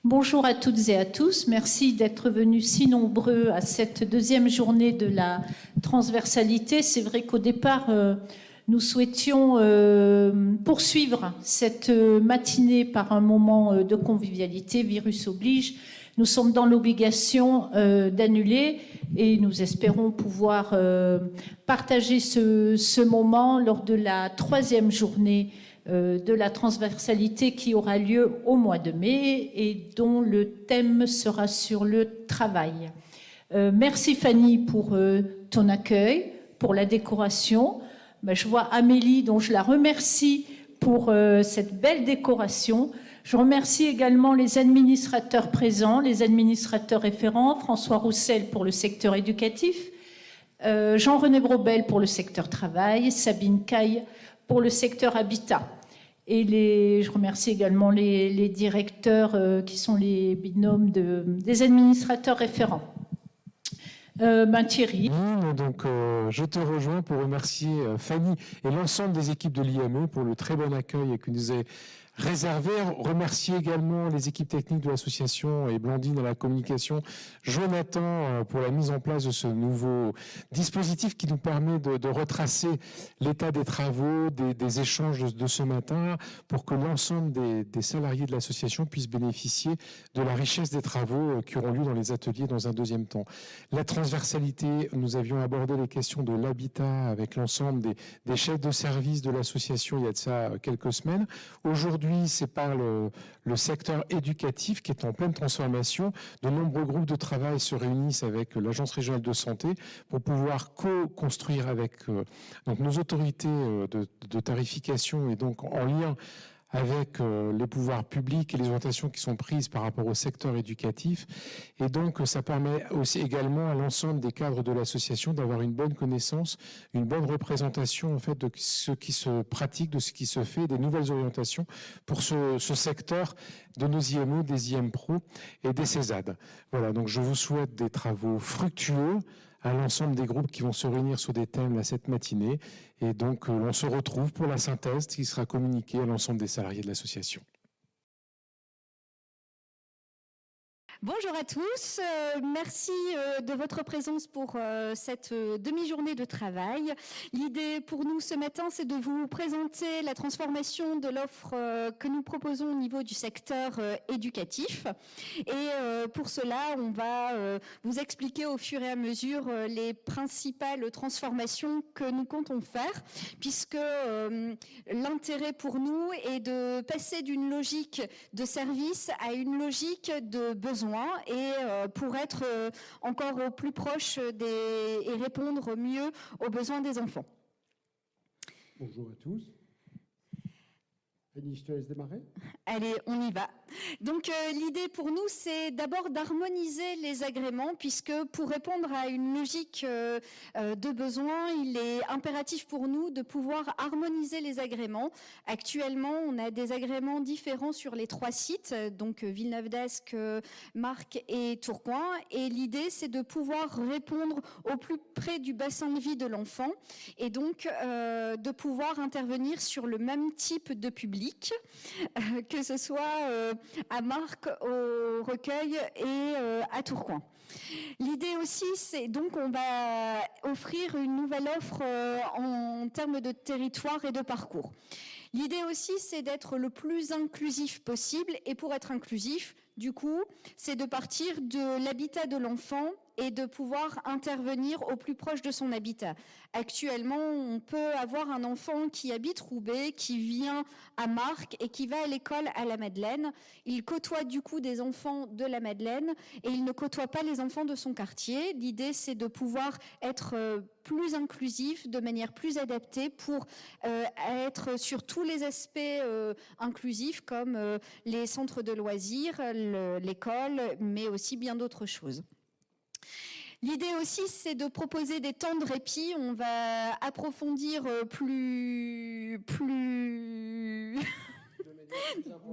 Bonjour à toutes et à tous. Merci d'être venus si nombreux à cette deuxième journée de la transversalité. C'est vrai qu'au départ, nous souhaitions poursuivre cette matinée par un moment de convivialité, virus oblige. Nous sommes dans l'obligation d'annuler et nous espérons pouvoir partager ce moment lors de la troisième journée de la transversalité qui aura lieu au mois de mai et dont le thème sera sur le travail. Merci Fanny pour ton accueil, pour la décoration. Je vois Amélie dont je la remercie pour cette belle décoration. Je remercie également les administrateurs présents, les administrateurs référents, François Roussel pour le secteur éducatif, Jean-René Brobel pour le secteur travail, Sabine Caille pour le secteur habitat. Et je remercie également les directeurs qui sont les binômes des administrateurs référents. Thierry. Donc, je te rejoins pour remercier Fanny et l'ensemble des équipes de l'IME pour le très bon accueil que nous a réservé. Remercier également les équipes techniques de l'association et Blandine à la communication, Jonathan pour la mise en place de ce nouveau dispositif qui nous permet de retracer l'état des travaux, des échanges de ce matin pour que l'ensemble des salariés de l'association puissent bénéficier de la richesse des travaux qui auront lieu dans les ateliers dans un deuxième temps. La transversalité, nous avions abordé les questions de l'habitat avec l'ensemble des chefs de service de l'association il y a de ça quelques semaines. Aujourd'hui, c'est par le secteur éducatif qui est en pleine transformation. De nombreux groupes de travail se réunissent avec l'Agence régionale de santé pour pouvoir co-construire avec donc nos autorités de tarification et donc en lien avec les pouvoirs publics et les orientations qui sont prises par rapport au secteur éducatif. Et donc, ça permet aussi également à l'ensemble des cadres de l'association d'avoir une bonne connaissance, une bonne représentation en fait de ce qui se pratique, de ce qui se fait, des nouvelles orientations pour ce secteur de nos IME, des IM Pro et des CESAD. Voilà, donc je vous souhaite des travaux fructueux à l'ensemble des groupes qui vont se réunir sur des thèmes cette matinée. Et donc, on se retrouve pour la synthèse qui sera communiquée à l'ensemble des salariés de l'association. Bonjour à tous, merci de votre présence pour cette demi-journée de travail. L'idée pour nous ce matin, c'est de vous présenter la transformation de l'offre que nous proposons au niveau du secteur éducatif. Et pour cela, on va vous expliquer au fur et à mesure les principales transformations que nous comptons faire, puisque l'intérêt pour nous est de passer d'une logique de service à une logique de besoin. Et pour être encore au plus proche et répondre mieux aux besoins des enfants. Bonjour à tous. Fanny, je te laisse démarrer. Allez, on y va. Donc l'idée pour nous, c'est d'abord d'harmoniser les agréments, puisque pour répondre à une logique de besoin, il est impératif pour nous de pouvoir harmoniser les agréments. Actuellement, on a des agréments différents sur les 3 sites, donc Villeneuve-d'Ascq, Marcq et Tourcoing. Et l'idée, c'est de pouvoir répondre au plus près du bassin de vie de l'enfant et donc de pouvoir intervenir sur le même type de public, que ce soit à Marcq, au Recueil et à Tourcoing. L'idée aussi, c'est donc on va offrir une nouvelle offre en termes de territoire et de parcours. L'idée aussi, c'est d'être le plus inclusif possible. Et pour être inclusif, du coup, c'est de partir de l'habitat de l'enfant et de pouvoir intervenir au plus proche de son habitat. Actuellement, on peut avoir un enfant qui habite Roubaix, qui vient à Marcq et qui va à l'école à la Madeleine. Il côtoie du coup des enfants de la Madeleine et il ne côtoie pas les enfants de son quartier. L'idée, c'est de pouvoir être plus inclusif, de manière plus adaptée pour être sur tous les aspects inclusifs comme les centres de loisirs, l'école, mais aussi bien d'autres choses. L'idée aussi, c'est de proposer des temps de répit. On va approfondir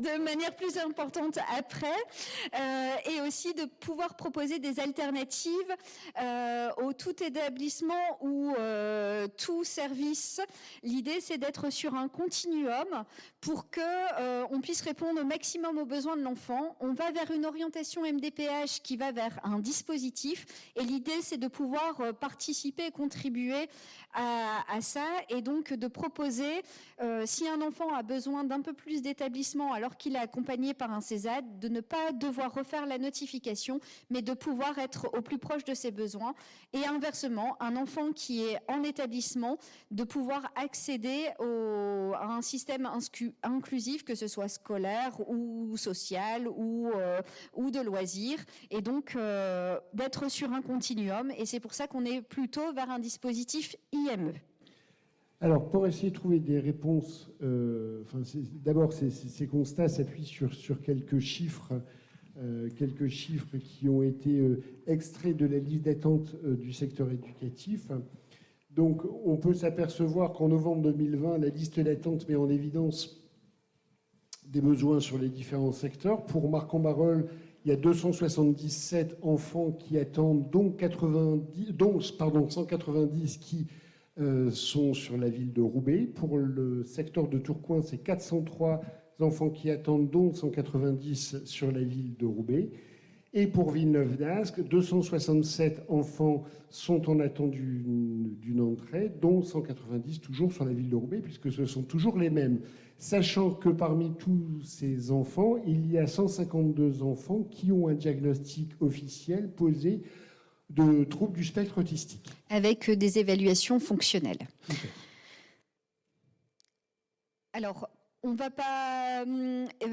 de manière plus importante après, et aussi de pouvoir proposer des alternatives au tout établissement ou tout service. L'idée, c'est d'être sur un continuum pour que on puisse répondre au maximum aux besoins de l'enfant. On va vers une orientation MDPH qui va vers un dispositif, et l'idée, c'est de pouvoir participer et contribuer à ça, et donc de proposer, si un enfant a besoin d'un peu plus d'établissement alors qu'il est accompagné par un CESAD, de ne pas devoir refaire la notification, mais de pouvoir être au plus proche de ses besoins. Et inversement, un enfant qui est en établissement, de pouvoir accéder à un système inclusif, que ce soit scolaire ou social ou de loisirs, et donc d'être sur un continuum. Et c'est pour ça qu'on est plutôt vers un dispositif IME. Alors, pour essayer de trouver des réponses, d'abord, ces constats s'appuient sur quelques chiffres qui ont été extraits de la liste d'attente du secteur éducatif. Donc, on peut s'apercevoir qu'en novembre 2020, la liste d'attente met en évidence des besoins sur les différents secteurs. Pour Marcq-en-Barœul, il y a 277 enfants qui attendent, dont 190 qui sont sur la ville de Roubaix. Pour le secteur de Tourcoing, c'est 403 enfants qui attendent, dont 190 sur la ville de Roubaix. Et pour Villeneuve-d'Ascq, 267 enfants sont en attente d'une entrée, dont 190 toujours sur la ville de Roubaix, puisque ce sont toujours les mêmes. Sachant que parmi tous ces enfants, il y a 152 enfants qui ont un diagnostic officiel posé de troubles du spectre autistique. Avec des évaluations fonctionnelles. Okay. Alors, on ne va pas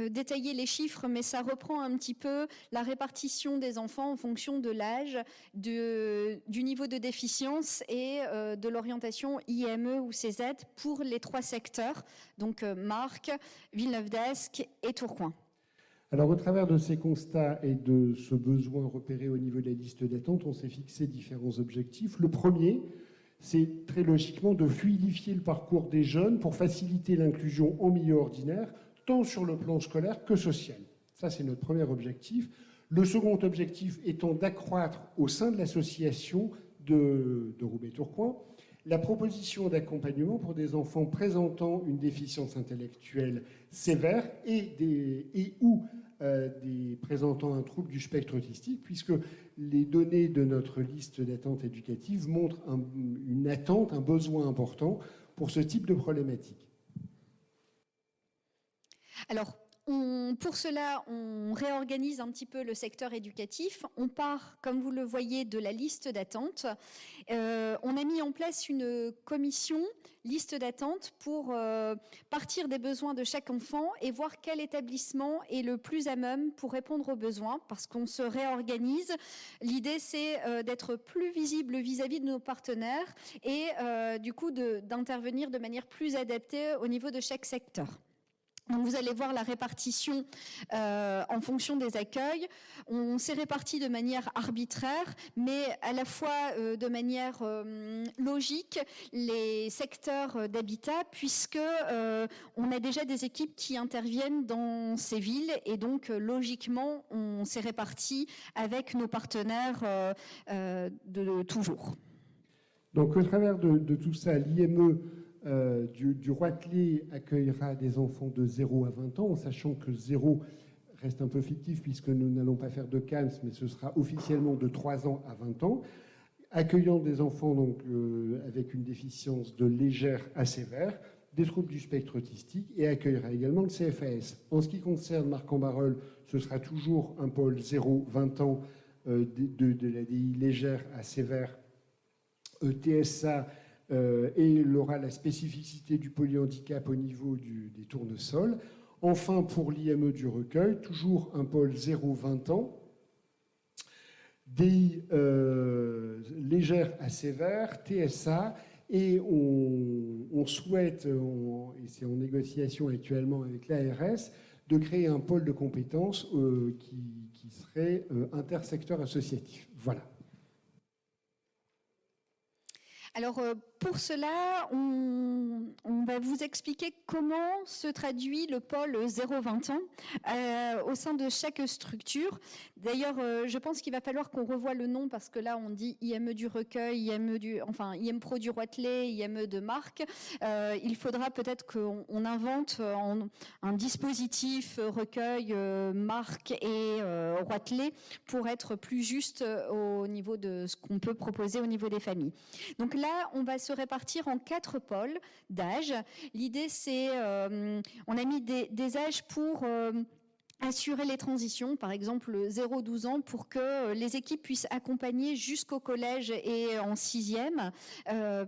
détailler les chiffres, mais ça reprend un petit peu la répartition des enfants en fonction de l'âge, du niveau de déficience et de l'orientation IME ou CESAD pour les 3 secteurs, donc Marcq, Villeneuve-d'Ascq et Tourcoing. Alors, au travers de ces constats et de ce besoin repéré au niveau de la liste d'attente, on s'est fixé différents objectifs. Le premier, c'est très logiquement de fluidifier le parcours des jeunes pour faciliter l'inclusion en milieu ordinaire, tant sur le plan scolaire que social. Ça, c'est notre premier objectif. Le second objectif étant d'accroître au sein de l'association de Roubaix-Tourcoing la proposition d'accompagnement pour des enfants présentant une déficience intellectuelle sévère ou des présentant un trouble du spectre autistique, puisque les données de notre liste d'attente éducative montrent une attente, un besoin important pour ce type de problématique. Alors, pour cela, on réorganise un petit peu le secteur éducatif. On part, comme vous le voyez, de la liste d'attente. On a mis en place une commission liste d'attente pour partir des besoins de chaque enfant et voir quel établissement est le plus à même pour répondre aux besoins, parce qu'on se réorganise. L'idée, c'est d'être plus visible vis-à-vis de nos partenaires et du coup d'intervenir de manière plus adaptée au niveau de chaque secteur. Donc vous allez voir la répartition en fonction des accueils. On s'est réparti de manière arbitraire, mais à la fois de manière logique, les secteurs d'habitat, puisque on a déjà des équipes qui interviennent dans ces villes, et donc logiquement, on s'est réparti avec nos partenaires de toujours. Donc au travers de tout ça, l'IME du Roitelet accueillera des enfants de 0 à 20 ans, en sachant que 0 reste un peu fictif puisque nous n'allons pas faire de CAMS, mais ce sera officiellement de 3 ans à 20 ans, accueillant des enfants donc, avec une déficience de légère à sévère, des troubles du spectre autistique, et accueillera également le CFAS. En ce qui concerne Marcq-en-Barœul, ce sera toujours un pôle 0-20 ans de la DI légère à sévère, TSA, et il aura la spécificité du polyhandicap au niveau des tournesols. Enfin, pour l'IME du Recueil, toujours un pôle 0-20 ans, DI légère à sévère, TSA, et on souhaite, et c'est en négociation actuellement avec l'ARS, de créer un pôle de compétences qui serait intersecteur associatif. Voilà. Alors, pour cela, on va vous expliquer comment se traduit le pôle 0-20 ans au sein de chaque structure. D'ailleurs, je pense qu'il va falloir qu'on revoie le nom parce que là, on dit IME du Recueil, IM Pro du Roitelet, IME de Marc. Il faudra peut-être qu'on invente un dispositif Recueil, Marc et Roitelet pour être plus juste au niveau de ce qu'on peut proposer au niveau des familles. Donc là, on va se répartir en 4 pôles d'âge. L'idée, c'est, on a mis des âges pour assurer les transitions, par exemple 0-12 ans, pour que les équipes puissent accompagner jusqu'au collège et en 6e,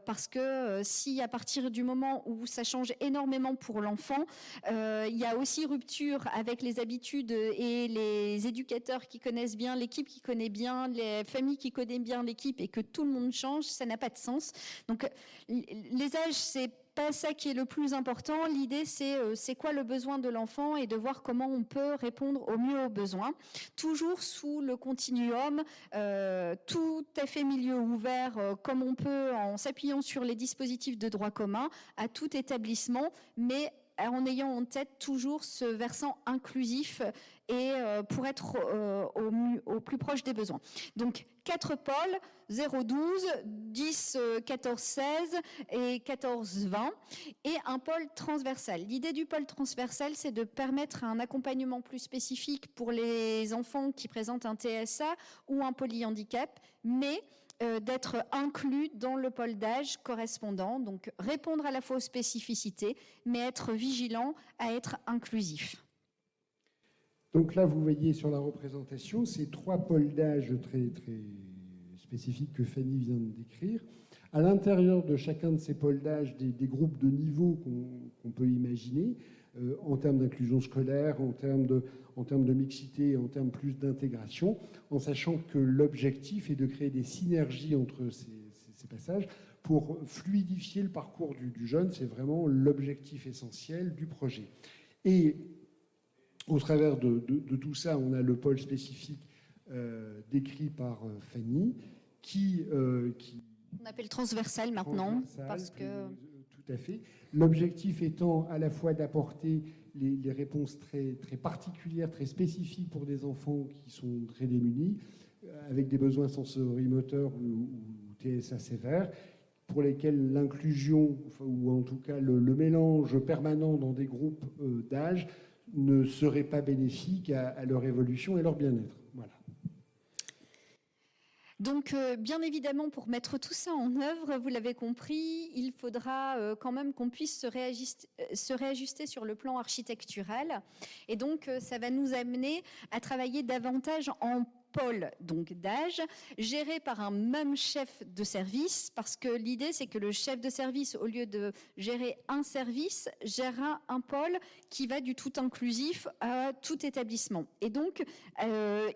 parce que si à partir du moment où ça change énormément pour l'enfant, il y a aussi rupture avec les habitudes et les éducateurs qui connaissent bien l'équipe, qui connaît bien, les familles qui connaissent bien l'équipe, et que tout le monde change, ça n'a pas de sens. Donc les âges, c'est pas ça qui est le plus important. L'idée, c'est quoi le besoin de l'enfant et de voir comment on peut répondre au mieux aux besoins. Toujours sous le continuum, tout à fait milieu ouvert, comme on peut en s'appuyant sur les dispositifs de droit commun à tout établissement, mais en ayant en tête toujours ce versant inclusif et pour être au plus proche des besoins. Donc 4 pôles, 0-12, 10, 14, 16 et 14, 20, et un pôle transversal. L'idée du pôle transversal, c'est de permettre un accompagnement plus spécifique pour les enfants qui présentent un TSA ou un polyhandicap, mais d'être inclus dans le pôle d'âge correspondant, donc répondre à la fois aux spécificités, mais être vigilant à être inclusif. Donc là, vous voyez sur la représentation ces 3 pôles d'âge très, très spécifiques que Fanny vient de décrire. À l'intérieur de chacun de ces pôles d'âge, des groupes de niveau qu'on peut imaginer, en termes d'inclusion scolaire, en termes de mixité, en termes plus d'intégration, en sachant que l'objectif est de créer des synergies entre ces passages pour fluidifier le parcours du jeune. C'est vraiment l'objectif essentiel du projet. Et au travers de tout ça, on a le pôle spécifique décrit par Fanny, qui on appelle transversal maintenant, parce que... Tout à fait. L'objectif étant à la fois d'apporter les réponses très, très particulières, très spécifiques pour des enfants qui sont très démunis, avec des besoins sensorimoteurs ou TSA sévères, pour lesquels l'inclusion, ou en tout cas le mélange permanent dans des groupes d'âge, ne serait pas bénéfique à leur évolution et leur bien-être. Voilà. Donc, bien évidemment, pour mettre tout ça en œuvre, vous l'avez compris, il faudra quand même qu'on puisse se réajuster sur le plan architectural. Et donc, ça va nous amener à travailler davantage en pôle donc d'âge, géré par un même chef de service, parce que l'idée, c'est que le chef de service, au lieu de gérer un service, gérera un pôle qui va du tout inclusif à tout établissement. Et donc,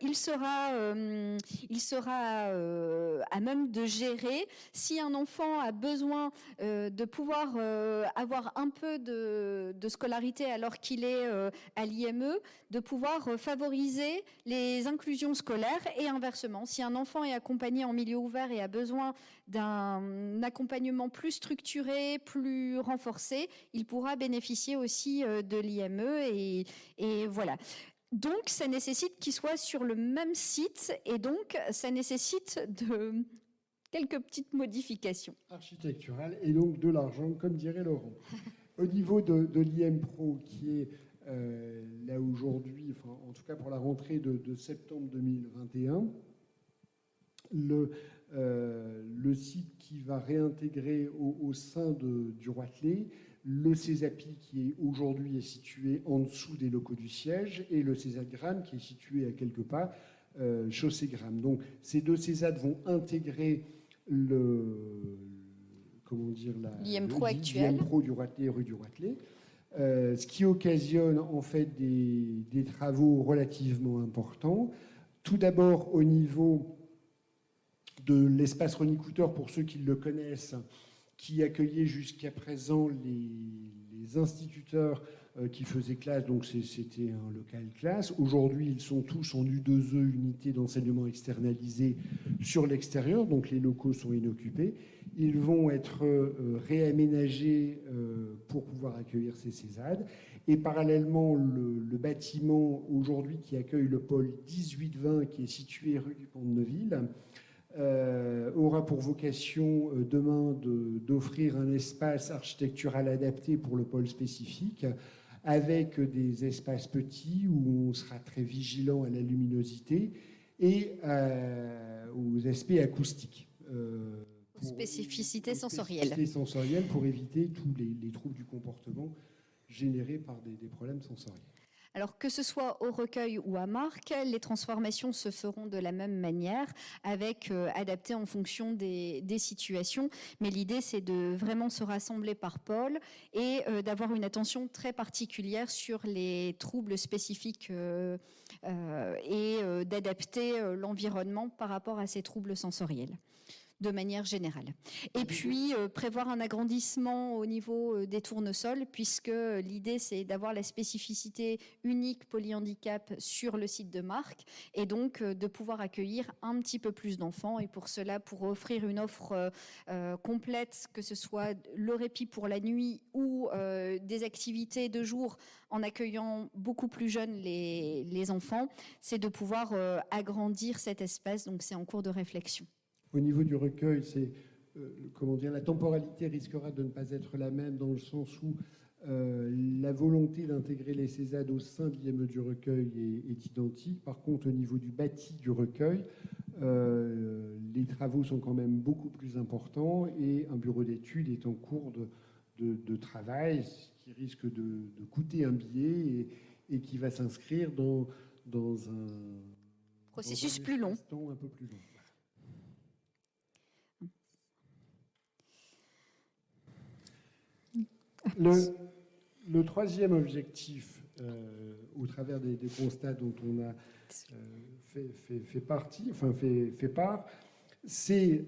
il sera à même de gérer si un enfant a besoin de pouvoir avoir un peu de scolarité alors qu'il est à l'IME, de pouvoir favoriser les inclusions scolaires, et inversement, si un enfant est accompagné en milieu ouvert et a besoin d'un accompagnement plus structuré, plus renforcé, il pourra bénéficier aussi de l'IME, et voilà. Donc, ça nécessite qu'il soit sur le même site, et donc, ça nécessite quelques petites modifications. Architecturales, et donc de l'argent, comme dirait Laurent. Au niveau de l'IM Pro, qui est là aujourd'hui, enfin, en tout cas pour la rentrée de septembre 2021, le site qui va réintégrer au sein du Roitelet le CESAPI qui aujourd'hui est situé en dessous des locaux du siège, et le CESAD-GRAM qui est situé à quelques pas, chaussée Gramme. Donc ces deux CESAD vont intégrer l'IM Pro actuel, l'IM Pro du Roitelet, rue du Roitelet. Ce qui occasionne en fait des travaux relativement importants. Tout d'abord au niveau de l'espace René Couteur, pour ceux qui le connaissent, qui accueillait jusqu'à présent les instituteurs qui faisaient classe, donc c'était un local classe. Aujourd'hui, ils sont tous en U2E, unité d'enseignement externalisée sur l'extérieur, donc les locaux sont inoccupés. Ils vont être réaménagés pour pouvoir accueillir ces CESAD. Et parallèlement, le bâtiment aujourd'hui qui accueille le pôle 18-20, qui est situé rue du Pont-de-Neuville, aura pour vocation demain d'offrir un espace architectural adapté pour le pôle spécifique, avec des espaces petits où on sera très vigilant à la luminosité et aux aspects acoustiques. Spécificité sensorielle. Spécificité sensorielle pour éviter tous les troubles du comportement générés par des problèmes sensoriels. Alors que ce soit au recueil ou à Marc, les transformations se feront de la même manière, avec adaptées en fonction des situations. Mais l'idée, c'est de vraiment se rassembler par pôle et d'avoir une attention très particulière sur les troubles spécifiques et d'adapter l'environnement par rapport à ces troubles sensoriels, de manière générale. Et puis, prévoir un agrandissement au niveau des tournesols, puisque l'idée, c'est d'avoir la spécificité unique polyhandicap sur le site de Marc, et donc de pouvoir accueillir un petit peu plus d'enfants. Et pour cela, pour offrir une offre complète, que ce soit le répit pour la nuit ou des activités de jour en accueillant beaucoup plus jeunes les enfants, c'est de pouvoir agrandir cet espace. Donc, c'est en cours de réflexion. Au niveau du recueil, la temporalité risquera de ne pas être la même dans le sens où la volonté d'intégrer les CESAD au sein de l'IME du recueil est identique. Par contre, au niveau du bâti du recueil, les travaux sont quand même beaucoup plus importants et un bureau d'études est en cours de travail, ce qui risque de coûter un billet et qui va s'inscrire dans un processus plus long. Un peu plus long. Le troisième objectif, au travers des constats dont on a fait part, c'est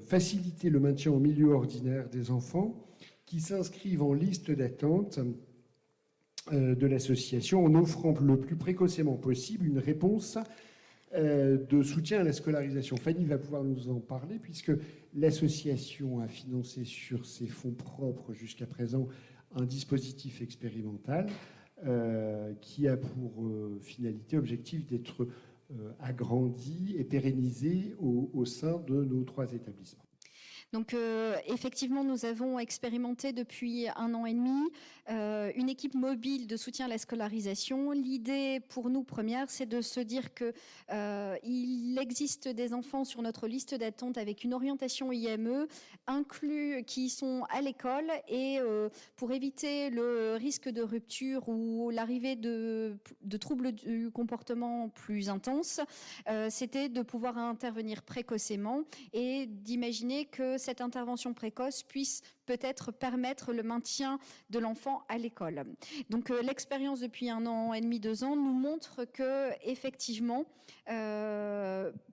faciliter le maintien au milieu ordinaire des enfants qui s'inscrivent en liste d'attente de l'association en offrant le plus précocement possible une réponse de soutien à la scolarisation. Fanny va pouvoir nous en parler puisque l'association a financé sur ses fonds propres jusqu'à présent un dispositif expérimental qui a pour finalité, objectif d'être agrandi et pérennisé au sein de nos 3 établissements. Donc effectivement, nous avons expérimenté depuis 1 an et demi une équipe mobile de soutien à la scolarisation. L'idée pour nous première, c'est de se dire que il existe des enfants sur notre liste d'attente avec une orientation IME inclus qui sont à l'école et pour éviter le risque de rupture ou l'arrivée de troubles du comportement plus intenses, c'était de pouvoir intervenir précocement et d'imaginer que cette intervention précoce puisse peut-être permettre le maintien de l'enfant à l'école. Donc l'expérience depuis 1 an et demi, 2 ans nous montre que effectivement,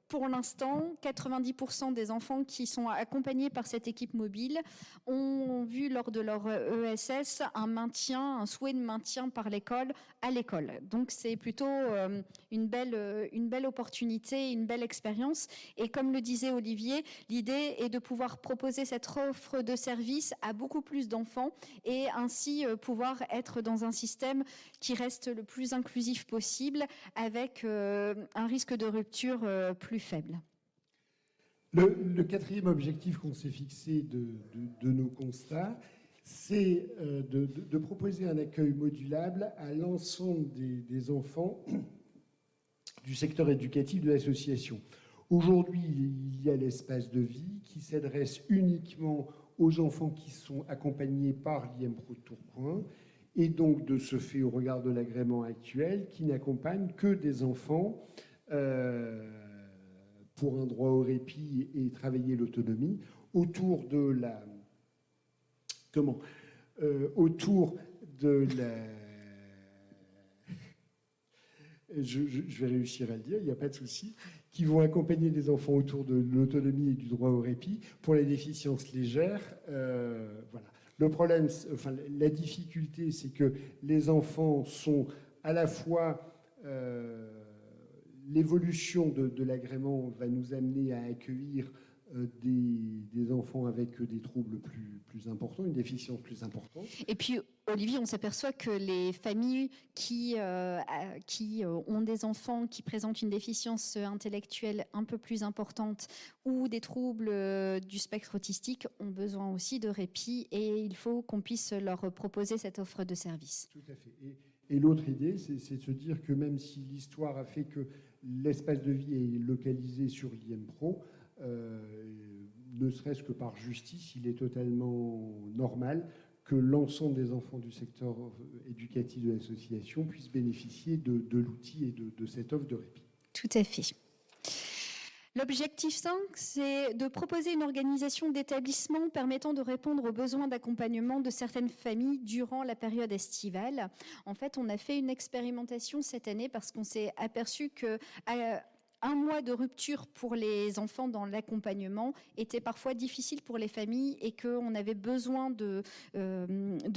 pour l'instant, 90% des enfants qui sont accompagnés par cette équipe mobile ont vu lors de leur ESS un souhait de maintien par l'école à l'école. Donc c'est plutôt une belle opportunité, une belle expérience. Et comme le disait Olivier, l'idée est de pouvoir proposer cette offre de service à beaucoup plus d'enfants et ainsi pouvoir être dans un système qui reste le plus inclusif possible avec un risque de rupture plus faible. Le 4e objectif qu'on s'est fixé de nos constats, c'est de proposer un accueil modulable à l'ensemble des enfants du secteur éducatif de l'association. Aujourd'hui, il y a l'espace de vie qui s'adresse uniquement aux enfants qui sont accompagnés par l'IMPRO de Tourcoing et donc de ce fait au regard de l'agrément actuel qui n'accompagne que des enfants pour un droit au répit et travailler l'autonomie autour de la je vais réussir à le dire, il n'y a pas de souci, qui vont accompagner les enfants autour de l'autonomie et du droit au répit pour les déficiences légères. Voilà. Le problème, la difficulté, c'est que les enfants sont à la fois... l'évolution de l'agrément va nous amener à accueillir des enfants avec des troubles plus importants, une déficience plus importante. Et puis, Olivier, on s'aperçoit que les familles qui ont des enfants qui présentent une déficience intellectuelle un peu plus importante ou des troubles du spectre autistique ont besoin aussi de répit et il faut qu'on puisse leur proposer cette offre de service. Tout à fait. Et l'autre idée, c'est de se dire que même si l'histoire a fait que l'espace de vie est localisé sur l'IM Pro, ne serait-ce que par justice, il est totalement normal que l'ensemble des enfants du secteur éducatif de l'association puissent bénéficier de l'outil et de cette offre de répit. Tout à fait. L'objectif 5, c'est de proposer une organisation d'établissement permettant de répondre aux besoins d'accompagnement de certaines familles durant la période estivale. En fait, on a fait une expérimentation cette année parce qu'on s'est aperçu que un mois de rupture pour les enfants dans l'accompagnement était parfois difficile pour les familles et qu'on avait besoin de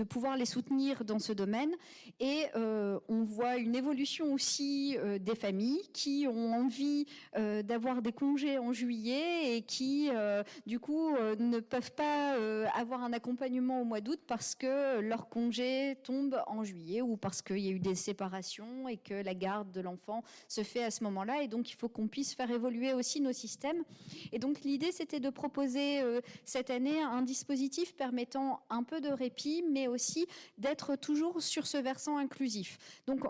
pouvoir les soutenir dans ce domaine. Et on voit une évolution aussi des familles qui ont envie d'avoir des congés en juillet et qui, du coup, ne peuvent pas avoir un accompagnement au mois d'août parce que leur congé tombe en juillet ou parce qu'il y a eu des séparations et que la garde de l'enfant se fait à ce moment-là. Et donc, il faut qu'on puisse faire évoluer aussi nos systèmes. Et donc, l'idée, c'était de proposer cette année un dispositif permettant un peu de répit, mais aussi d'être toujours sur ce versant inclusif. Donc,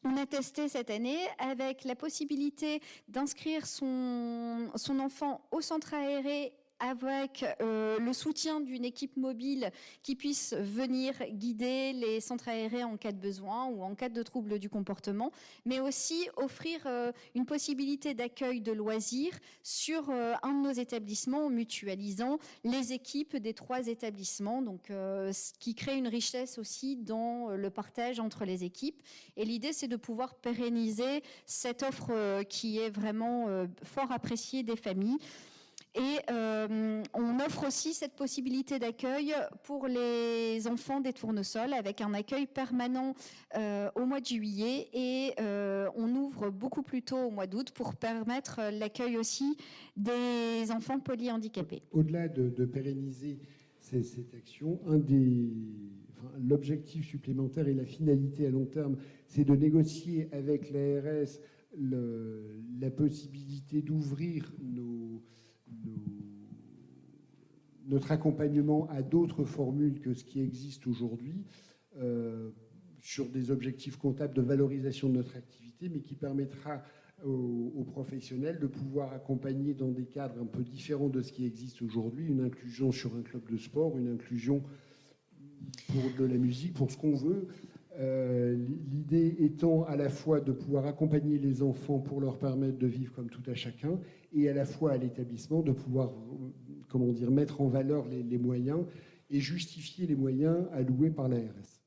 on a testé cette année avec la possibilité d'inscrire son enfant au centre aéré avec le soutien d'une équipe mobile qui puisse venir guider les centres aérés en cas de besoin ou en cas de trouble du comportement, mais aussi offrir une possibilité d'accueil de loisirs sur un de nos établissements en mutualisant les équipes des 3 établissements, donc ce qui crée une richesse aussi dans le partage entre les équipes. Et l'idée, c'est de pouvoir pérenniser cette offre qui est vraiment fort appréciée des familles. Et on offre aussi cette possibilité d'accueil pour les enfants des tournesols avec un accueil permanent au mois de juillet et on ouvre beaucoup plus tôt au mois d'août pour permettre l'accueil aussi des enfants polyhandicapés. Au-delà de pérenniser cette action, l'objectif supplémentaire et la finalité à long terme, c'est de négocier avec l'ARS la possibilité d'ouvrir notre accompagnement à d'autres formules que ce qui existe aujourd'hui, sur des objectifs comptables de valorisation de notre activité, mais qui permettra aux professionnels de pouvoir accompagner dans des cadres un peu différents de ce qui existe aujourd'hui, une inclusion sur un club de sport, une inclusion pour de la musique, pour ce qu'on veut. L'idée étant à la fois de pouvoir accompagner les enfants pour leur permettre de vivre comme tout à chacun, et à la fois à l'établissement de pouvoir, mettre en valeur les moyens et justifier les moyens alloués par l'ARS.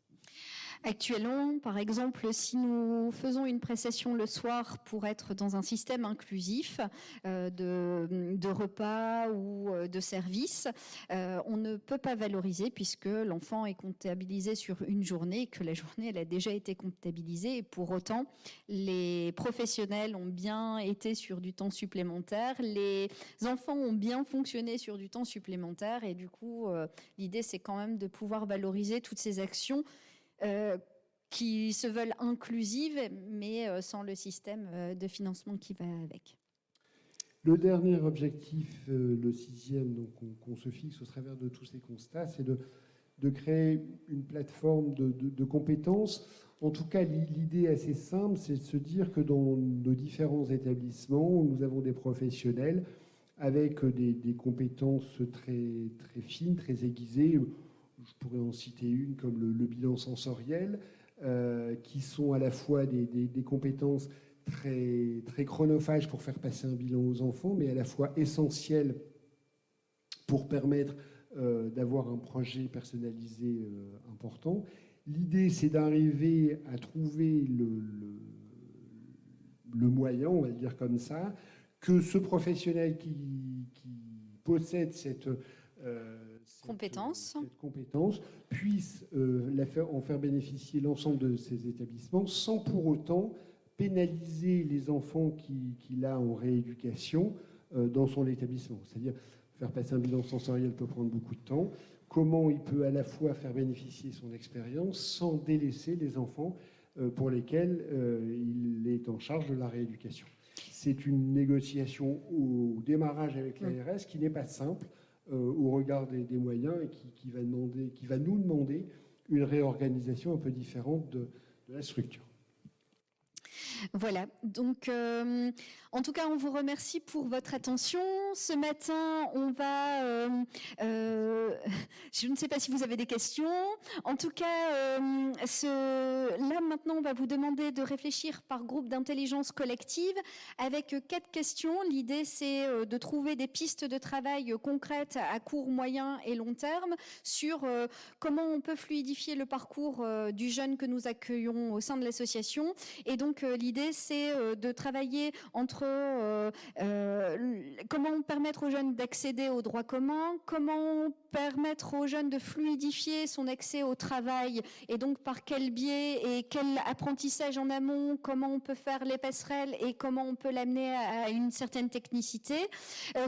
Actuellement, par exemple, si nous faisons une prestation le soir pour être dans un système inclusif de repas ou de services, on ne peut pas valoriser puisque l'enfant est comptabilisé sur une journée et que la journée elle a déjà été comptabilisée. Et pour autant, les professionnels ont bien été sur du temps supplémentaire, les enfants ont bien fonctionné sur du temps supplémentaire et du coup, l'idée c'est quand même de pouvoir valoriser toutes ces actions qui se veulent inclusives, mais sans le système de financement qui va avec. Le dernier objectif, le 6e, qu'on se fixe au travers de tous ces constats, c'est de créer une plateforme de compétences. En tout cas, l'idée assez simple, c'est de se dire que dans nos différents établissements, nous avons des professionnels avec des compétences très, très fines, très aiguisées. Je pourrais en citer une comme le bilan sensoriel, qui sont à la fois des compétences très, très chronophages pour faire passer un bilan aux enfants, mais à la fois essentielles pour permettre d'avoir un projet personnalisé important. L'idée, c'est d'arriver à trouver le moyen, on va le dire comme ça, que ce professionnel qui possède cette compétence, puisse en faire bénéficier l'ensemble de ces établissements sans pour autant pénaliser les enfants qu'il a en rééducation dans son établissement. C'est-à-dire, faire passer un bilan sensoriel peut prendre beaucoup de temps. Comment il peut à la fois faire bénéficier son expérience sans délaisser les enfants pour lesquels il est en charge de la rééducation. C'est une négociation au démarrage avec l'ARS qui n'est pas simple au regard des moyens et qui va nous demander une réorganisation un peu différente de la structure. Voilà, donc en tout cas on vous remercie pour votre attention. Ce matin on va, je ne sais pas si vous avez des questions, en tout cas là maintenant on va vous demander de réfléchir par groupe d'intelligence collective avec 4 questions. L'idée c'est de trouver des pistes de travail concrètes à court, moyen et long terme sur comment on peut fluidifier le parcours du jeune que nous accueillons au sein de l'association. Et donc l'idée, c'est de travailler entre comment permettre aux jeunes d'accéder aux droits communs, comment permettre aux jeunes de fluidifier son accès au travail et donc par quel biais et quel apprentissage en amont, comment on peut faire les passerelles et comment on peut l'amener à une certaine technicité,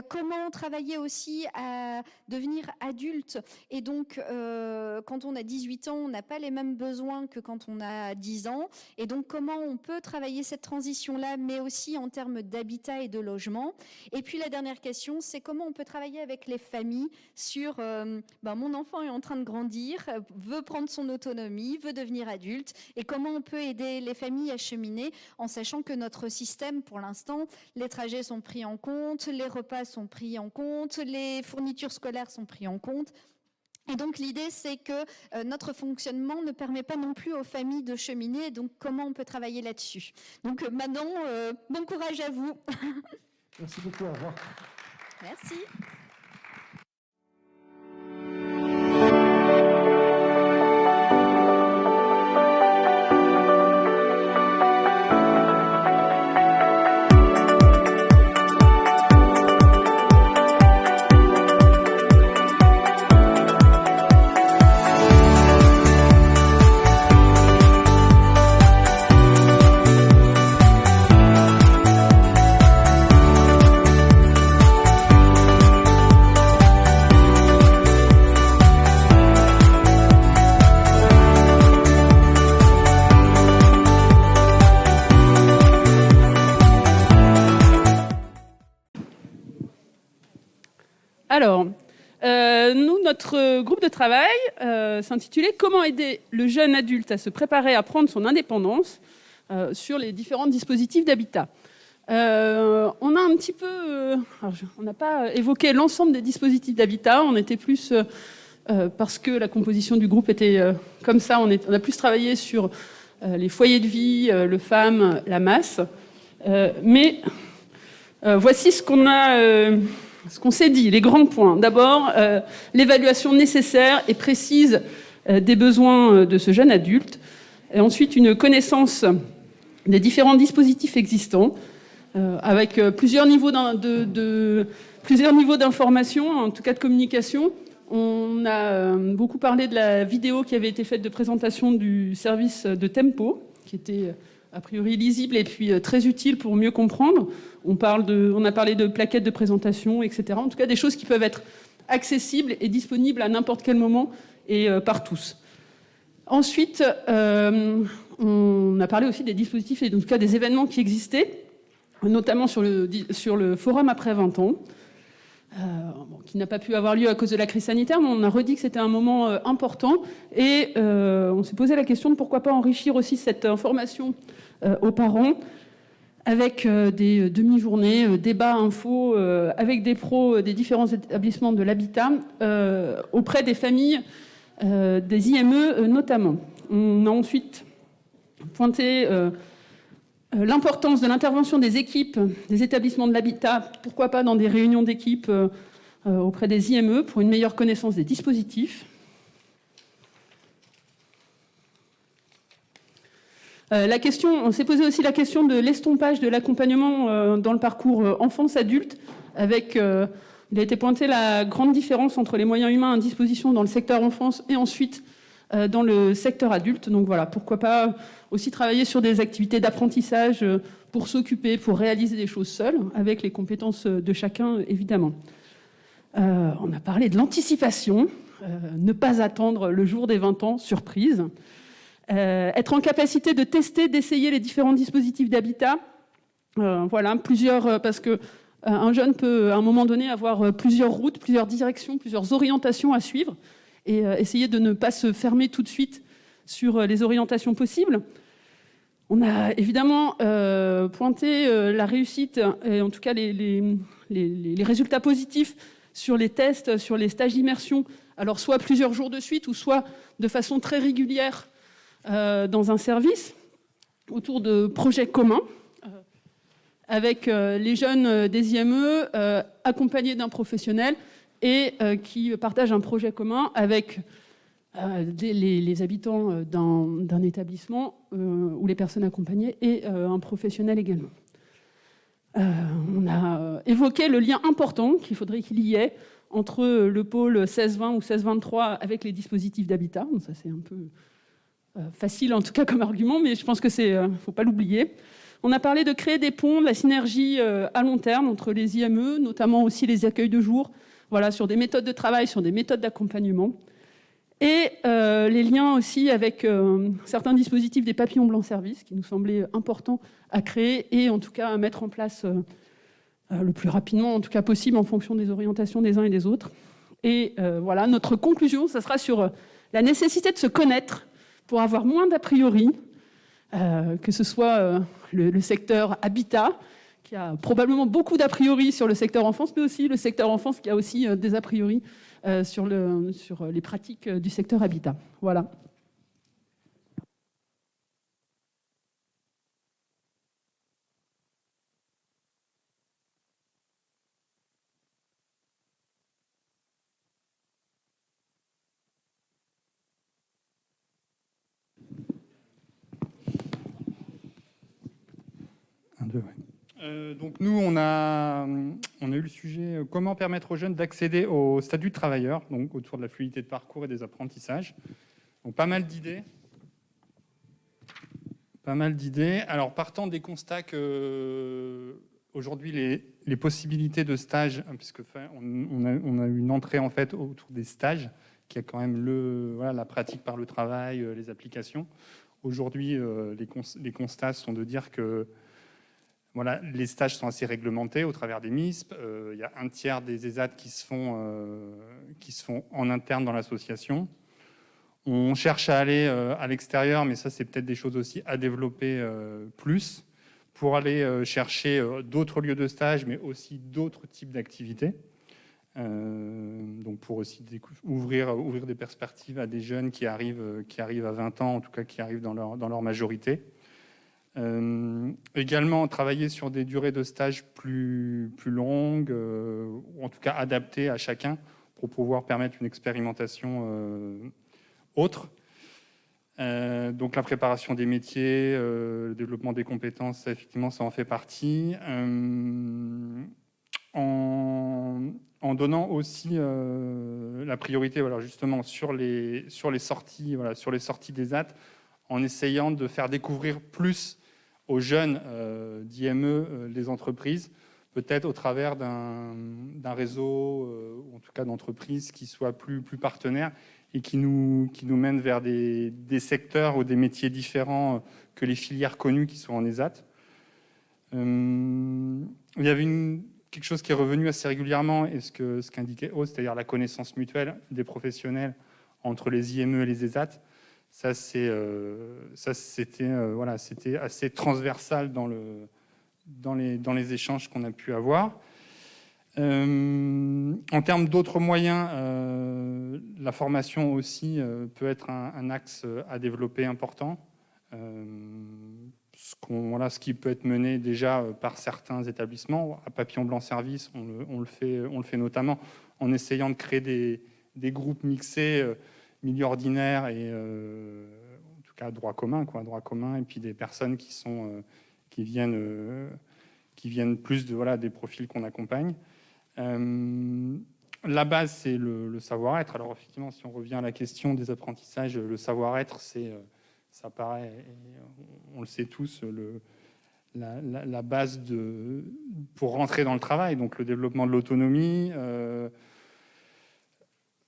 comment travailler aussi à devenir adulte et donc quand on a 18 ans, on n'a pas les mêmes besoins que quand on a 10 ans et donc comment on peut travailler cette transition-là, mais aussi en termes d'habitat et de logement. Et puis la dernière question, c'est comment on peut travailler avec les familles sur mon enfant est en train de grandir, veut prendre son autonomie, veut devenir adulte, et comment on peut aider les familles à cheminer en sachant que notre système, pour l'instant, les trajets sont pris en compte, les repas sont pris en compte, les fournitures scolaires sont pris en compte. Et donc l'idée, c'est que notre fonctionnement ne permet pas non plus aux familles de cheminer. Donc comment on peut travailler là-dessus? Donc Manon, bon courage à vous. Merci beaucoup, au revoir. Merci. Alors, nous, notre groupe de travail s'intitulait « Comment aider le jeune adulte à se préparer à prendre son indépendance sur les différents dispositifs d'habitat ». On a un petit peu... on n'a pas évoqué l'ensemble des dispositifs d'habitat, on était plus... parce que la composition du groupe était comme ça, on a plus travaillé sur les foyers de vie, le FAM, la masse. Mais voici ce qu'on a... ce qu'on s'est dit, les grands points. D'abord, l'évaluation nécessaire et précise des besoins de ce jeune adulte. Et ensuite, une connaissance des différents dispositifs existants, avec plusieurs niveaux d'information, en tout cas de communication. On a beaucoup parlé de la vidéo qui avait été faite de présentation du service de Tempo, qui était a priori lisible et puis très utile pour mieux comprendre. On a parlé de plaquettes de présentation, etc. En tout cas, des choses qui peuvent être accessibles et disponibles à n'importe quel moment et par tous. Ensuite, on a parlé aussi des dispositifs et en tout cas des événements qui existaient, notamment sur le forum après 20 ans, qui n'a pas pu avoir lieu à cause de la crise sanitaire, mais on a redit que c'était un moment important et on s'est posé la question de pourquoi pas enrichir aussi cette information aux parents avec des demi-journées, débats, infos, avec des pros des différents établissements de l'habitat auprès des familles, des IME notamment. On a ensuite pointé l'importance de l'intervention des équipes des établissements de l'habitat, pourquoi pas dans des réunions d'équipe auprès des IME pour une meilleure connaissance des dispositifs. On s'est posé aussi la question de l'estompage de l'accompagnement dans le parcours enfance-adulte, avec Il a été pointé la grande différence entre les moyens humains à disposition dans le secteur enfance et ensuite dans le secteur adulte. Donc voilà, pourquoi pas aussi travailler sur des activités d'apprentissage pour s'occuper, pour réaliser des choses seules, avec les compétences de chacun, évidemment. On a parlé de l'anticipation, ne pas attendre le jour des 20 ans, surprise. Être en capacité de tester, d'essayer les différents dispositifs d'habitat. Voilà, parce que un jeune peut, à un moment donné, avoir plusieurs routes, plusieurs directions, plusieurs orientations à suivre et essayer de ne pas se fermer tout de suite sur les orientations possibles. On a évidemment pointé la réussite, et en tout cas les résultats positifs sur les tests, sur les stages d'immersion, alors soit plusieurs jours de suite ou soit de façon très régulière dans un service, autour de projets communs, avec les jeunes des IME accompagnés d'un professionnel et qui partagent un projet commun avec les habitants d'un établissement ou les personnes accompagnées et un professionnel également. On a évoqué le lien important qu'il faudrait qu'il y ait entre le pôle 16-20 ou 16-23 avec les dispositifs d'habitat. Ça, c'est un peu facile, en tout cas, comme argument, mais je pense que c'est, faut pas l'oublier. On a parlé de créer des ponts, de la synergie à long terme entre les IME, notamment aussi les accueils de jour, voilà, sur des méthodes de travail, sur des méthodes d'accompagnement. Et les liens aussi avec certains dispositifs des papillons blancs service, qui nous semblaient importants à créer et en tout cas à mettre en place le plus rapidement, en tout cas possible, en fonction des orientations des uns et des autres. Et voilà, notre conclusion, ça sera sur la nécessité de se connaître pour avoir moins d'a priori, que ce soit le secteur habitat, qui a probablement beaucoup d'a priori sur le secteur enfance, mais aussi le secteur enfance qui a aussi des a priori sur les pratiques du secteur habitat. Voilà. Donc nous, on a eu le sujet comment permettre aux jeunes d'accéder au statut de travailleur, donc autour de la fluidité de parcours et des apprentissages. Donc pas mal d'idées. Alors partant des constats que aujourd'hui les possibilités de stage, puisque on a eu une entrée en fait autour des stages, qui a quand même la pratique par le travail, les applications. Aujourd'hui, les constats sont de dire que voilà, les stages sont assez réglementés au travers des MISP. Il y a un tiers des ESAT qui se font en interne dans l'association. On cherche à aller à l'extérieur, mais ça, c'est peut-être des choses aussi à développer plus pour aller chercher d'autres lieux de stage, mais aussi d'autres types d'activités. Donc pour aussi ouvrir des perspectives à des jeunes qui arrivent à 20 ans, en tout cas qui arrivent dans leur majorité. Également travailler sur des durées de stage plus longues, ou en tout cas adaptées à chacun pour pouvoir permettre une expérimentation autre. Donc la préparation des métiers, le développement des compétences, ça, effectivement, ça en fait partie. En donnant aussi la priorité, voilà, justement sur les sorties, voilà, sur les sorties des AT, en essayant de faire découvrir plus aux jeunes d'IME les entreprises, peut-être au travers d'un réseau, ou en tout cas d'entreprises qui soient plus partenaires et qui nous mènent vers des secteurs ou des métiers différents que les filières connues qui sont en ESAT. Il y avait quelque chose qui est revenu assez régulièrement, et ce qu'indiquait Aude, c'est-à-dire la connaissance mutuelle des professionnels entre les IME et les ESAT. Ça, c'était assez transversal dans les échanges qu'on a pu avoir. En termes d'autres moyens, la formation aussi peut être un axe à développer important. Ce qui peut être mené déjà par certains établissements. À Papillon Blanc Service, on le fait notamment en essayant de créer des groupes mixés, milieu ordinaire et en tout cas droit commun, et puis des personnes qui viennent plus des profils qu'on accompagne. La base, c'est le savoir-être. Alors effectivement, si on revient à la question des apprentissages, le savoir-être, ça paraît, on le sait tous, la base pour rentrer dans le travail. Donc le développement de l'autonomie.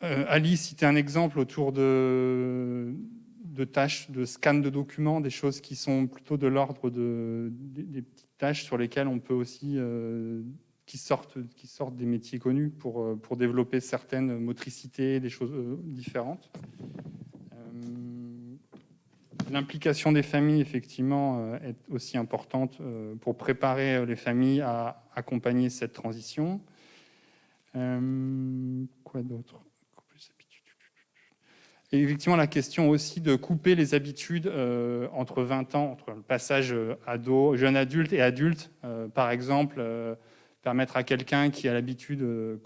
Alice citait un exemple autour de tâches de scan de documents, des choses qui sont plutôt de l'ordre des petites tâches sur lesquelles on peut aussi qui sortent des métiers connus pour développer certaines motricités, des choses différentes. L'implication des familles, effectivement, est aussi importante pour préparer les familles à accompagner cette transition. Quoi d'autre ? Et effectivement, la question aussi de couper les habitudes entre 20 ans, entre le passage jeune adulte et adulte. Par exemple, permettre à quelqu'un qui a l'habitude que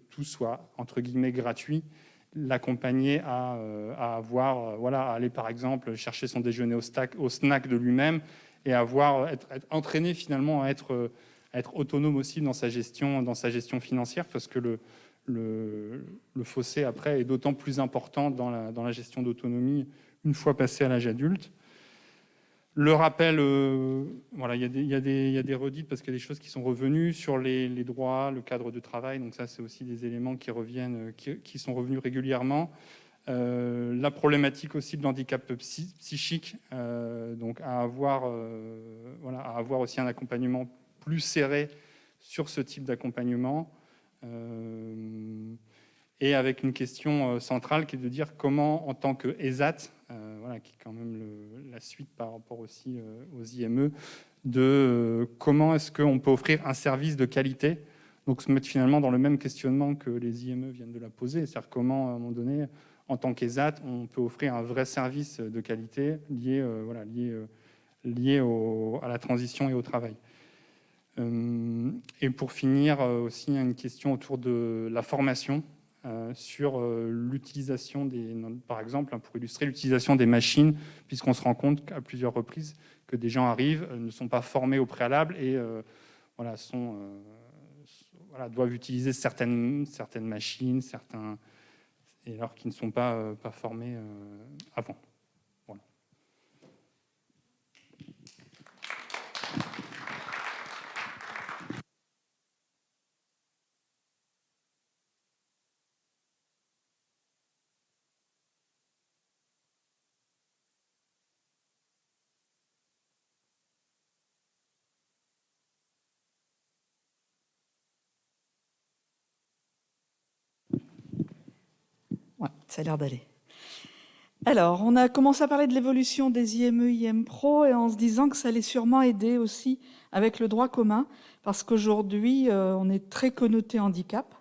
tout soit, entre guillemets, gratuit, l'accompagner à aller, par exemple, chercher son déjeuner au snack de lui-même et être entraîné finalement à être autonome aussi dans sa gestion financière, parce que le fossé après est d'autant plus important dans la gestion d'autonomie une fois passé à l'âge adulte. Le rappel, il y a des redites parce qu'il y a des choses qui sont revenues sur les droits, le cadre de travail. Donc ça, c'est aussi des éléments qui reviennent, qui sont revenus régulièrement. La problématique aussi de l'handicap psychique, donc à avoir aussi un accompagnement plus serré sur ce type d'accompagnement. Et avec une question centrale qui est de dire comment, en tant que ESAT, qui est quand même la suite par rapport aussi aux IME, comment est-ce qu'on peut offrir un service de qualité, donc se mettre finalement dans le même questionnement que les IME viennent de la poser, c'est-à-dire comment, à un moment donné, en tant qu'ESAT, on peut offrir un vrai service de qualité lié à la transition et au travail. Et pour finir, aussi une question autour de la formation sur l'utilisation par exemple, pour illustrer l'utilisation des machines, puisqu'on se rend compte qu'à plusieurs reprises que des gens arrivent, ne sont pas formés au préalable et doivent utiliser certaines machines, et alors qu'ils ne sont pas formés avant. Voilà. Ouais, ça a l'air d'aller. Alors, on a commencé à parler de l'évolution des IME, IM Pro, et en se disant que ça allait sûrement aider aussi avec le droit commun, parce qu'aujourd'hui, on est très connoté handicap,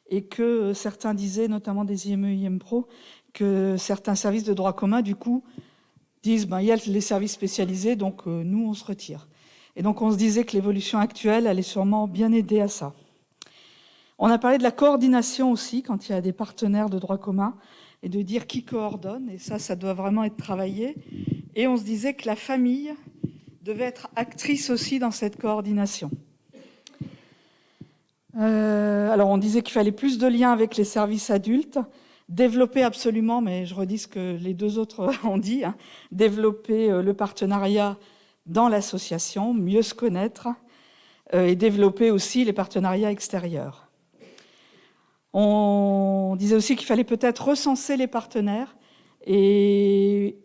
et que certains disaient, notamment des IME, IM Pro, que certains services de droit commun, du coup, disent il y a les services spécialisés, donc nous, on se retire. Et donc, on se disait que l'évolution actuelle allait sûrement bien aider à ça. On a parlé de la coordination aussi, quand il y a des partenaires de droit commun, et de dire qui coordonne, et ça doit vraiment être travaillé. Et on se disait que la famille devait être actrice aussi dans cette coordination. Alors on disait qu'il fallait plus de liens avec les services adultes, développer absolument, mais je redis ce que les deux autres ont dit, développer le partenariat dans l'association, mieux se connaître, et développer aussi les partenariats extérieurs. On disait aussi qu'il fallait peut-être recenser les partenaires et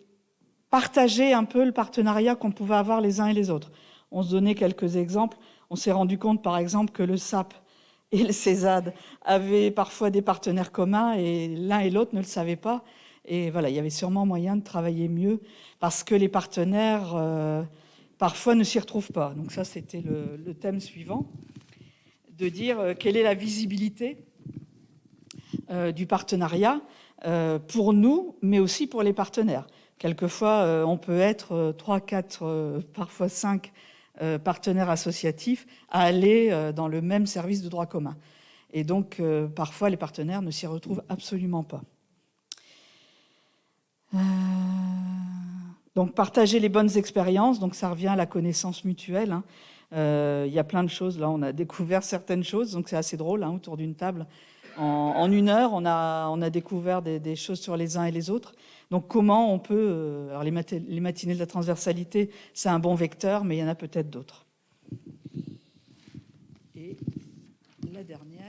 partager un peu le partenariat qu'on pouvait avoir les uns et les autres. On se donnait quelques exemples. On s'est rendu compte, par exemple, que le SAP et le CESAD avaient parfois des partenaires communs et l'un et l'autre ne le savaient pas. Et voilà, il y avait sûrement moyen de travailler mieux parce que les partenaires, parfois, ne s'y retrouvent pas. Donc ça, c'était le thème suivant, de dire quelle est la visibilité du partenariat pour nous, mais aussi pour les partenaires. Quelquefois, on peut être 3, 4, parfois 5 partenaires associatifs à aller dans le même service de droit commun. Et donc, parfois, les partenaires ne s'y retrouvent absolument pas. Donc, partager les bonnes expériences, donc ça revient à la connaissance mutuelle. Il y a plein de choses. Là, on a découvert certaines choses, donc c'est assez drôle autour d'une table. En 1 heure, on a découvert des choses sur les uns et les autres. Donc comment on peut... alors les matinées de la transversalité, c'est un bon vecteur, mais il y en a peut-être d'autres. Et la dernière...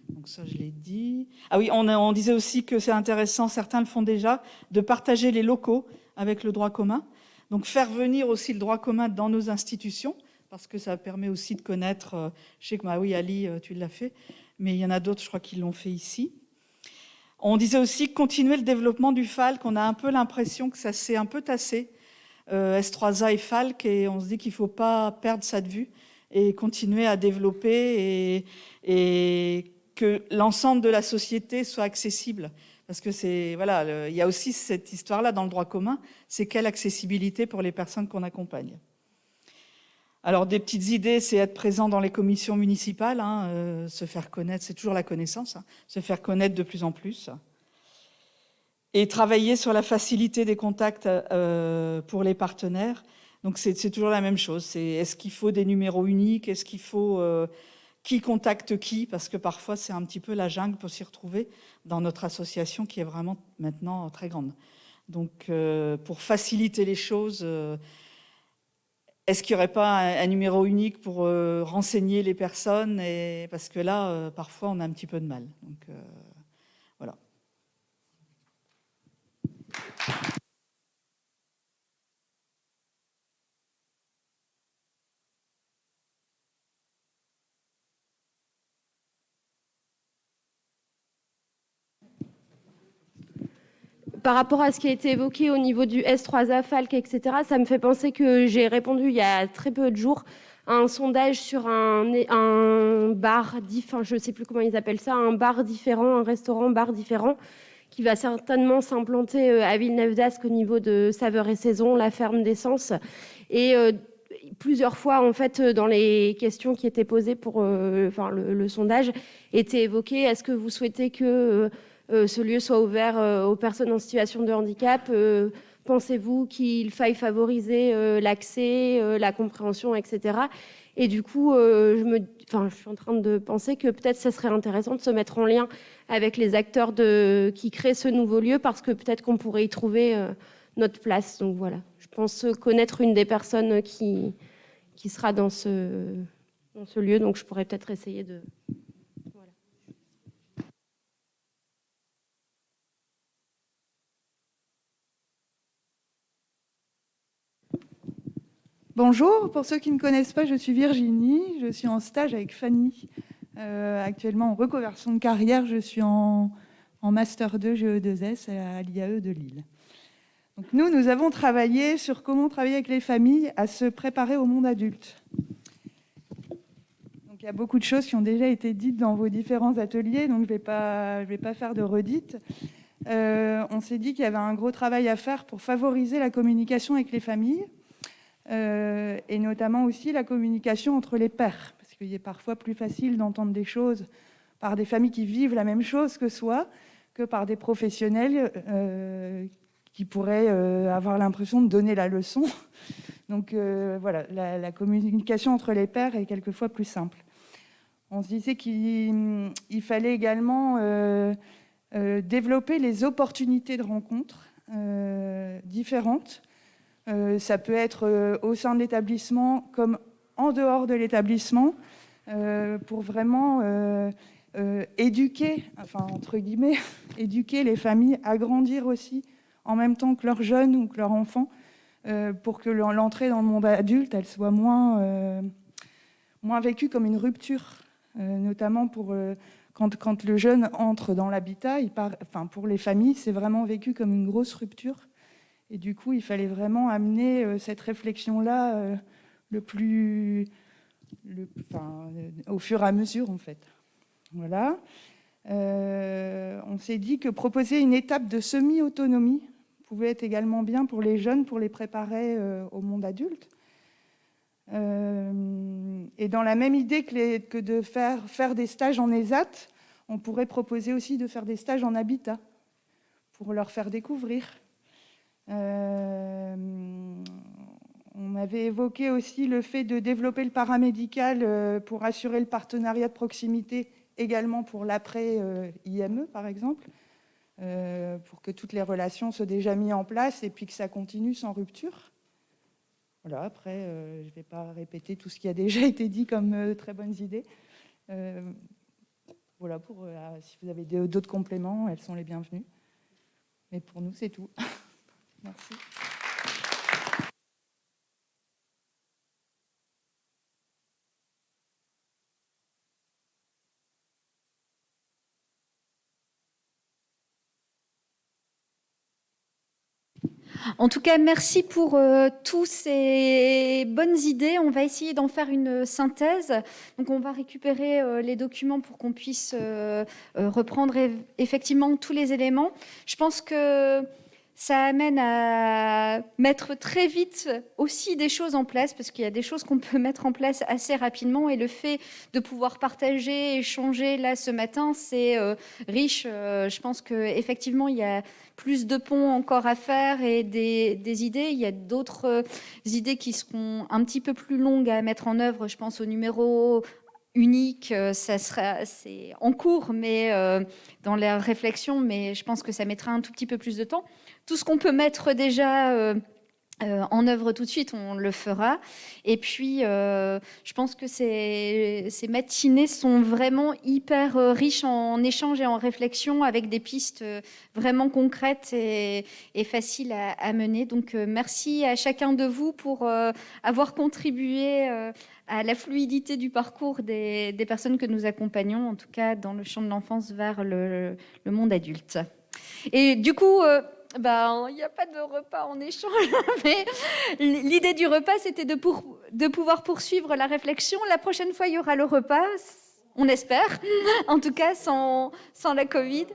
Donc ça, je l'ai dit. Ah oui, on disait aussi que c'est intéressant, certains le font déjà, de partager les locaux avec le droit commun. Donc faire venir aussi le droit commun dans nos institutions, parce que ça permet aussi de connaître... je sais que, oui, Ali, tu l'as fait, mais il y en a d'autres, je crois, qui l'ont fait ici. On disait aussi continuer le développement du FALC. On a un peu l'impression que ça s'est un peu tassé, S3A et FALC, et on se dit qu'il ne faut pas perdre ça de vue et continuer à développer et que l'ensemble de la société soit accessible. Parce que il y a aussi cette histoire-là dans le droit commun, c'est quelle accessibilité pour les personnes qu'on accompagne. Alors, des petites idées, c'est être présent dans les commissions municipales, se faire connaître, c'est toujours la connaissance, se faire connaître de plus en plus. Et travailler sur la facilité des contacts pour les partenaires. Donc, c'est toujours la même chose. Est-ce qu'il faut des numéros uniques? Est-ce qu'il faut qui contacte qui? Parce que parfois, c'est un petit peu la jungle pour s'y retrouver dans notre association qui est vraiment maintenant très grande. Donc, pour faciliter les choses... est-ce qu'il n'y aurait pas un numéro unique pour renseigner les personnes parce que là, parfois, on a un petit peu de mal. Donc, voilà. Par rapport à ce qui a été évoqué au niveau du S3A, FALC, etc., ça me fait penser que j'ai répondu il y a très peu de jours à un sondage sur un bar, je ne sais plus comment ils appellent ça, un bar différent, un restaurant-bar différent, qui va certainement s'implanter à Villeneuve-d'Ascq au niveau de Saveurs et Saisons, la ferme d'essence. Et plusieurs fois, en fait, dans les questions qui étaient posées pour le sondage, était évoqué, est-ce que vous souhaitez que... ce lieu soit ouvert aux personnes en situation de handicap. Pensez-vous qu'il faille favoriser l'accès, la compréhension, etc. Et du coup, je suis en train de penser que peut-être ça serait intéressant de se mettre en lien avec les acteurs qui créent ce nouveau lieu, parce que peut-être qu'on pourrait y trouver notre place. Donc voilà, je pense connaître une des personnes qui sera dans ce lieu, donc je pourrais peut-être essayer de... Bonjour, pour ceux qui ne me connaissent pas, je suis Virginie, je suis en stage avec Fanny, actuellement en reconversion de carrière, je suis en Master 2 GE2S à l'IAE de Lille. Donc nous avons travaillé sur comment travailler avec les familles à se préparer au monde adulte. Donc il y a beaucoup de choses qui ont déjà été dites dans vos différents ateliers, donc je vais pas faire de redites. On s'est dit qu'il y avait un gros travail à faire pour favoriser la communication avec les familles. Et notamment aussi la communication entre les pairs, parce qu'il est parfois plus facile d'entendre des choses par des familles qui vivent la même chose que soi, que par des professionnels qui pourraient avoir l'impression de donner la leçon. Donc voilà, la communication entre les pairs est quelquefois plus simple. On se disait qu'il fallait également développer les opportunités de rencontres différentes. Ça peut être au sein de l'établissement comme en dehors de l'établissement, pour vraiment éduquer, enfin entre guillemets, éduquer les familles à grandir aussi en même temps que leurs jeunes ou que leurs enfants, pour que l'entrée dans le monde adulte, elle soit moins vécue comme une rupture, notamment quand le jeune entre dans l'habitat, pour les familles, c'est vraiment vécu comme une grosse rupture. Et du coup, il fallait vraiment amener cette réflexion-là au fur et à mesure, en fait. Voilà. On s'est dit que proposer une étape de semi-autonomie pouvait être également bien pour les jeunes, pour les préparer au monde adulte. Et dans la même idée que de faire des stages en ESAT, on pourrait proposer aussi de faire des stages en habitat pour leur faire découvrir. On avait évoqué aussi le fait de développer le paramédical pour assurer le partenariat de proximité également pour l'après-IME, par exemple, pour que toutes les relations soient déjà mises en place et puis que ça continue sans rupture. Voilà, après, je ne vais pas répéter tout ce qui a déjà été dit comme très bonnes idées. Voilà, si vous avez d'autres compléments, elles sont les bienvenues. Mais pour nous, c'est tout. Merci. En tout cas, merci pour tous ces bonnes idées. On va essayer d'en faire une synthèse. Donc, on va récupérer les documents pour qu'on puisse reprendre effectivement tous les éléments. Je pense que ça amène à mettre très vite aussi des choses en place, parce qu'il y a des choses qu'on peut mettre en place assez rapidement. Et le fait de pouvoir partager, échanger là ce matin, c'est riche. Je pense qu'effectivement, il y a plus de ponts encore à faire et des idées. Il y a d'autres idées qui seront un petit peu plus longues à mettre en œuvre. Je pense au numéro unique, c'est en cours, mais dans la réflexion, mais je pense que ça mettra un tout petit peu plus de temps. Tout ce qu'on peut mettre déjà en œuvre tout de suite, on le fera. Et puis, je pense que ces matinées sont vraiment hyper riches en échanges et en réflexions, avec des pistes vraiment concrètes et faciles à mener. Donc, merci à chacun de vous pour avoir contribué à la fluidité du parcours des personnes que nous accompagnons, en tout cas dans le champ de l'enfance vers le monde adulte. Et du coup, il n'y a pas de repas en échange, mais l'idée du repas, c'était de pouvoir poursuivre la réflexion. La prochaine fois, il y aura le repas, on espère, en tout cas sans la Covid.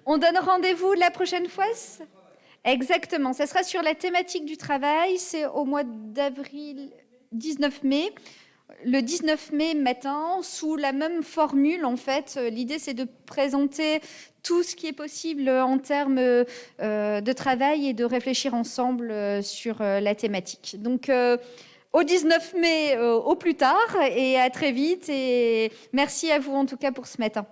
On donne rendez-vous la prochaine fois. Exactement, ça sera sur la thématique du travail, c'est au mois d'avril, 19 mai. Le 19 mai matin, sous la même formule, en fait, l'idée c'est de présenter tout ce qui est possible en termes de travail et de réfléchir ensemble sur la thématique. Donc, au 19 mai, au plus tard, et à très vite. Et merci à vous en tout cas pour ce matin.